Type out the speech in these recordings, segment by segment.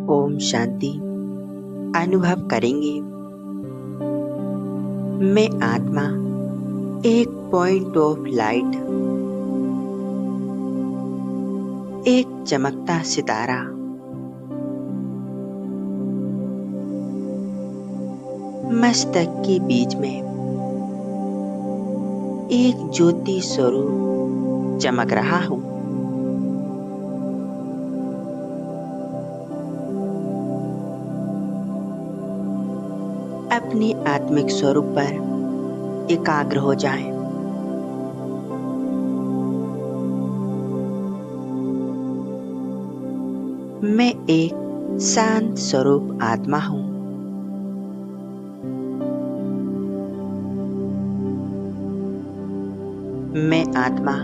ओम शांति अनुभव करेंगे। मैं आत्मा एक पॉइंट ऑफ लाइट, एक चमकता सितारा, मस्तक के बीच में एक ज्योति स्वरूप चमक रहा हूँ। अपने आत्मिक स्वरूप पर एकाग्र हो जाएं। मैं एक शांत स्वरूप आत्मा हूँ। मैं आत्मा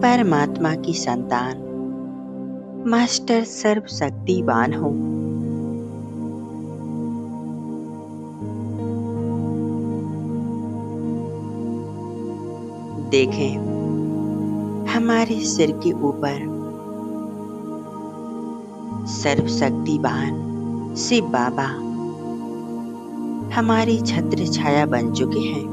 परमात्मा की संतान, मास्टर सर्वशक्तिवान हूँ। देखें, हमारे सिर के ऊपर सर्वशक्तिवान शिव बाबा हमारी छत्र छाया बन चुके हैं।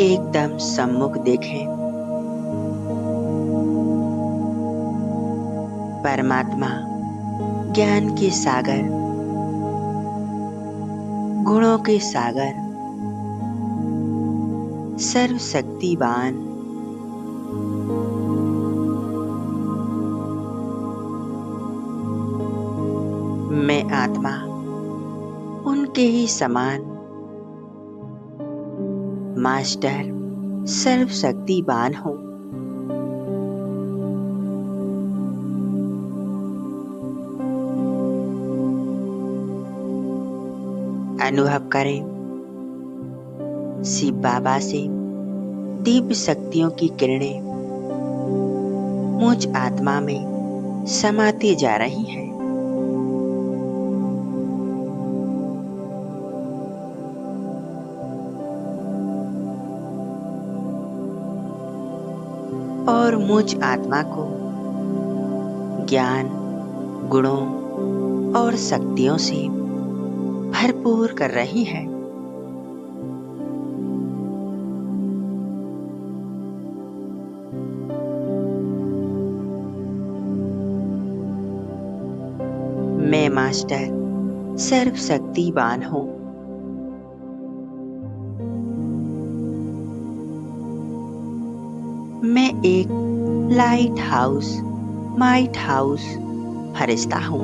एकदम सम्मुख देखें, परमात्मा ज्ञान के सागर, गुणों के सागर, सर्वशक्तिवान मैं आत्मा उनके ही समान मास्टर सर्वशक्तिवान हूँ। अनुभव करें, शिव बाबा से दिव्य शक्तियों की किरणें मुझ आत्मा में समाती जा रही हैं। और मुझ आत्मा को ज्ञान, गुणों और शक्तियों से भरपूर कर रही है। मैं मास्टर सर्वशक्तिवान हूँ। मैं एक लाइट हाउस, माइट हाउस फरिश्ता हूँ।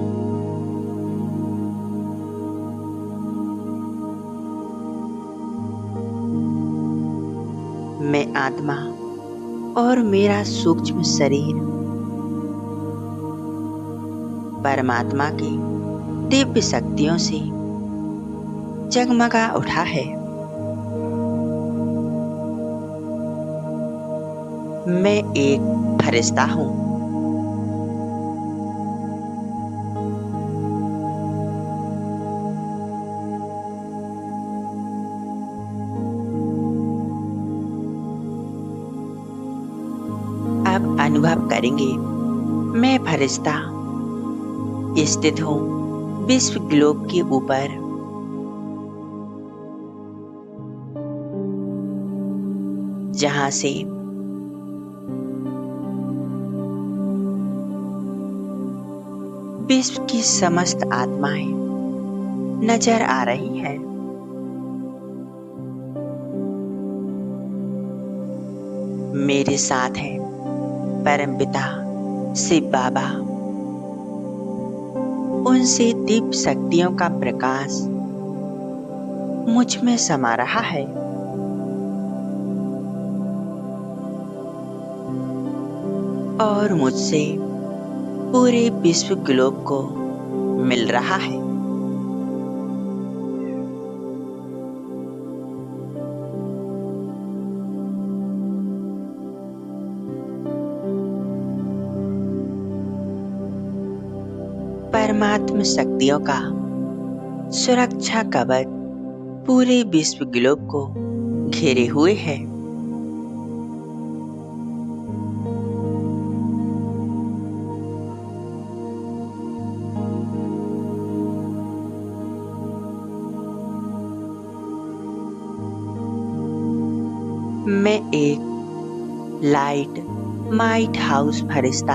मैं आत्मा और मेरा सूक्ष्म शरीर परमात्मा की दिव्य शक्तियों से जगमगा उठा है। मैं एक फरिश्ता हूँ। अब अनुभव करेंगे, मैं फरिश्ता स्थित हूँ विश्व ग्लोब के ऊपर। जहाँ से विश्व की समस्त आत्माएं नजर आ रही हैं। मेरे साथ हैं परमपिता शिव बाबा। उनसे दिव्य शक्तियों का प्रकाश मुझ में समा रहा है। और मुझसे पूरे विश्व ग्लोब को मिल रहा है। परमात्म शक्तियों का सुरक्षा कवच पूरे विश्व ग्लोब को घेरे हुए है। मैं एक लाइट माइट हाउस फरिश्ता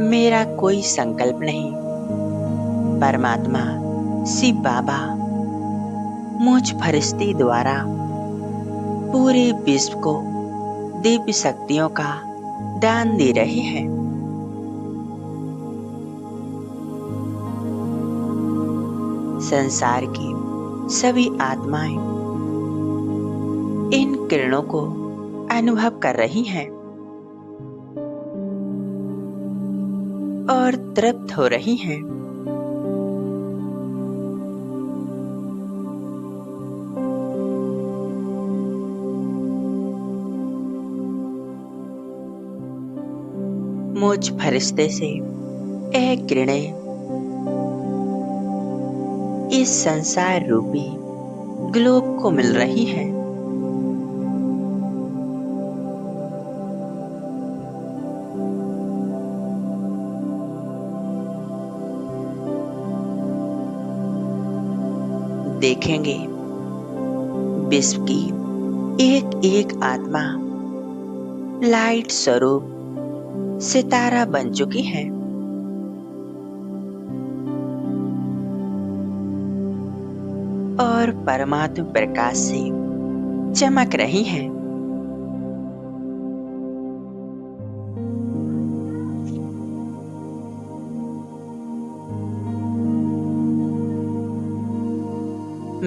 मेरा कोई संकल्प नहीं, परमात्मा शिव बाबा मुझ फरिश्ते द्वारा पूरे विश्व को दिव्य शक्तियों का दान दे रहे हैं। संसार की सभी आत्माएं इन किरणों को अनुभव कर रही हैं और तृप्त हो रही हैं। मुझ फरिश्ते से यह किरणें इस संसार रूपी ग्लोब को मिल रही हैं। देखेंगे विश्व की एक एक आत्मा लाइट स्वरूप सितारा बन चुकी है और परमात्मा प्रकाश से चमक रही हैं।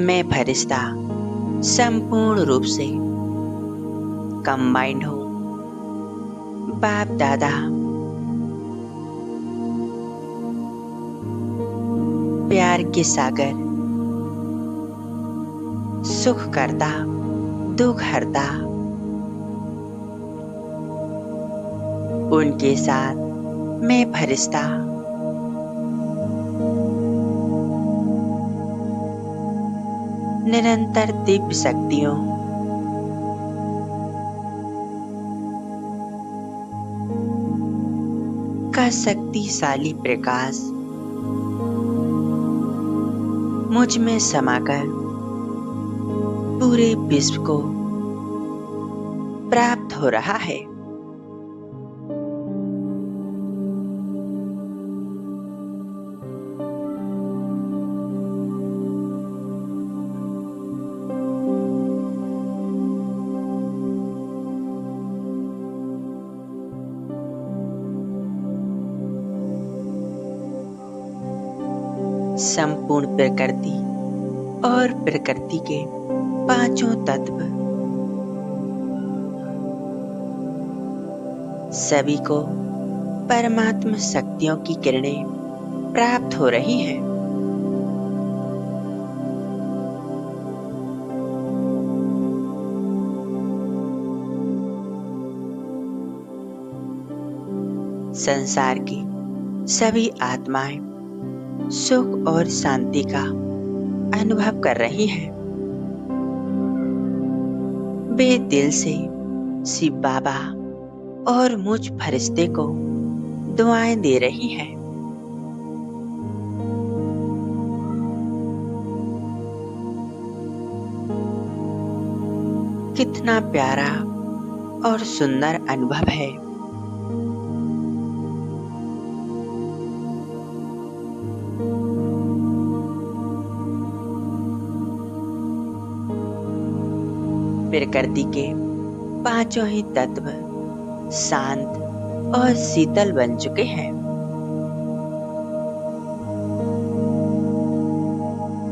मैं फरिश्ता संपूर्ण रूप से कंबाइंड हूँ बाप दादा प्यार के सागर, सुख करता दुख हरता, उनके साथ मैं फरिश्ता निरंतर दिव्य शक्तियों का शक्तिशाली प्रकाश मुझ में समाकर पूरे विश्व को प्राप्त हो रहा है। संपूर्ण प्रकृति और प्रकृति के पांचों तत्व सभी को परमात्मा शक्तियों की किरणें प्राप्त हो रही हैं। संसार की सभी आत्माएं सुख और शांति का अनुभव कर रही हैं। वे दिल से शिव बाबा और मुझ फरिश्ते को दुआएं दे रही हैं। कितना प्यारा और सुंदर अनुभव है। प्रकृति के पांचों ही तत्व शांत और शीतल बन चुके हैं।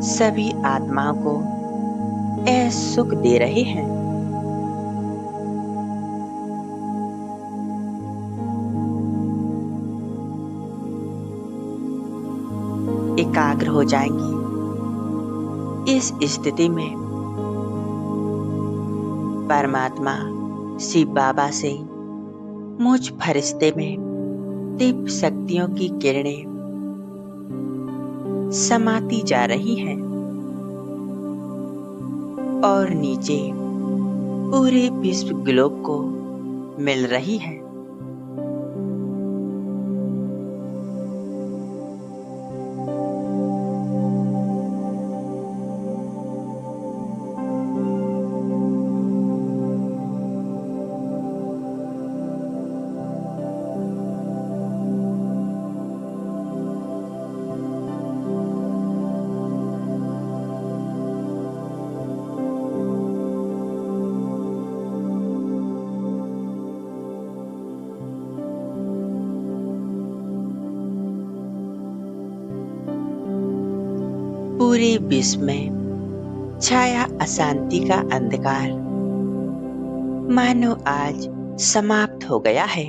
सभी आत्माओं को यह सुख दे रहे हैं। एकाग्र हो जाएंगी। इस स्थिति में परमात्मा शिव बाबा से मुझ फरिश्ते में दिव्य शक्तियों की किरणें समाती जा रही हैं और नीचे पूरे विश्व ग्लोब को मिल रही है। पूरे विश्व में छाया अशांति का अंधकार मानो आज समाप्त हो गया है।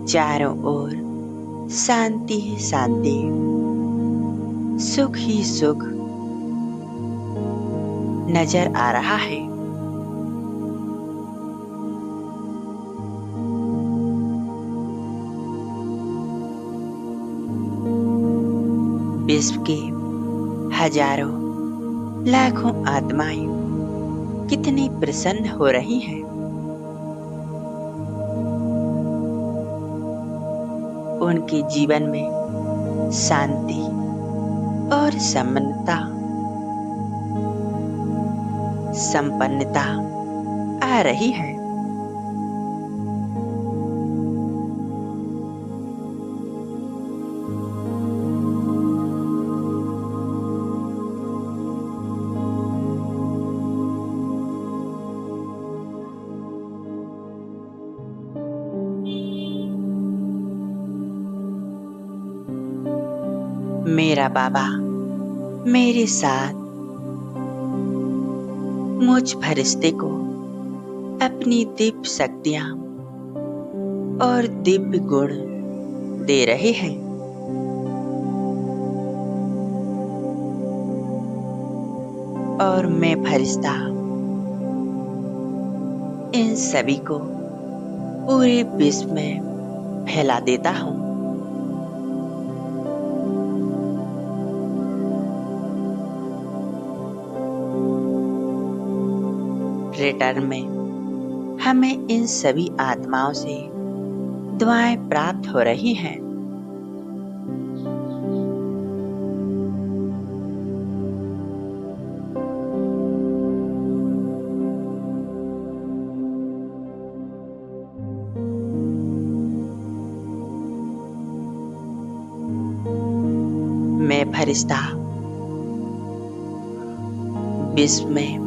चारों ओर शांति ही शांति, सुख ही सुख नजर आ रहा है। विश्व के हजारों लाखों आत्माएं कितनी प्रसन्न हो रही हैं। उनके जीवन में शांति और संपन्नता आ रही है। मेरा बाबा मेरे साथ मुझ फरिश्ते को अपनी दिव्य शक्तियां और दिव्य गुण दे रहे हैं। और मैं फरिश्ता इन सभी को पूरे विश्व में फैला देता हूँ। रिटर्न में हमें इन सभी आत्माओं से दुआएं प्राप्त हो रही हैं। मैं फरिश्ता विश्व में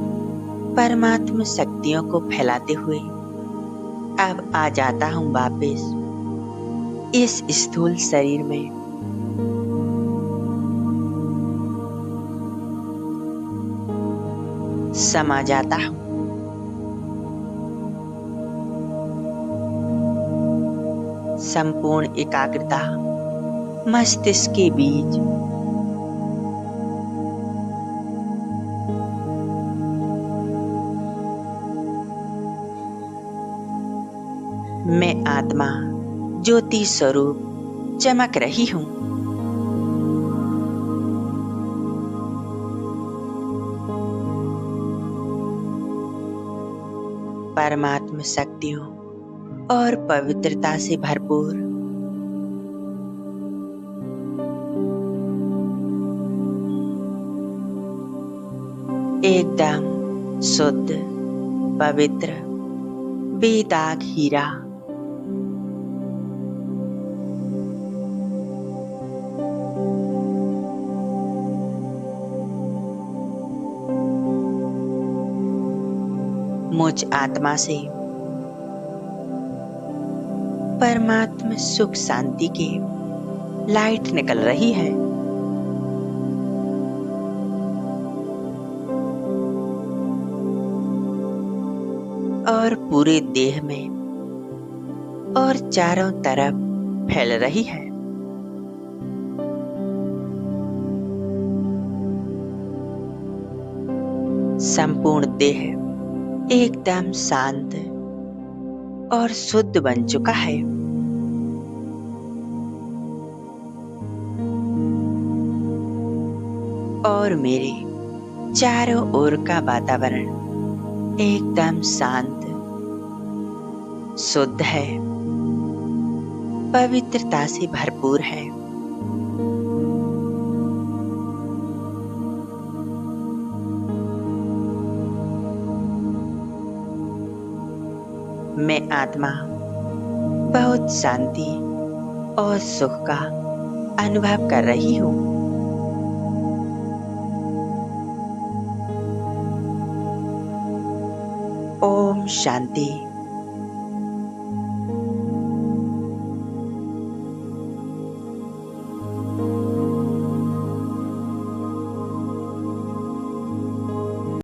परमात्मा शक्तियों को फैलाते हुए अब आ जाता हूँ वापस इस स्थूल शरीर में। समा जाता हूँ। संपूर्ण एकाग्रता मस्तिष्क के बीच मैं आत्मा ज्योति स्वरूप चमक रही हूँ। परमात्मा शक्तियों और पवित्रता से भरपूर एकदम शुद्ध पवित्र बेदाग हीरा। मुझ आत्मा से परमात्मा सुख शांति की लाइट निकल रही है। और पूरे देह में और चारों तरफ फैल रही है। संपूर्ण देह एकदम शांत और शुद्ध बन चुका है। और मेरे चारों ओर का वातावरण एकदम शांत, शुद्ध है, पवित्रता से भरपूर है। मैं आत्मा बहुत शांति और सुख का अनुभव कर रही हूँ। ओम शांति।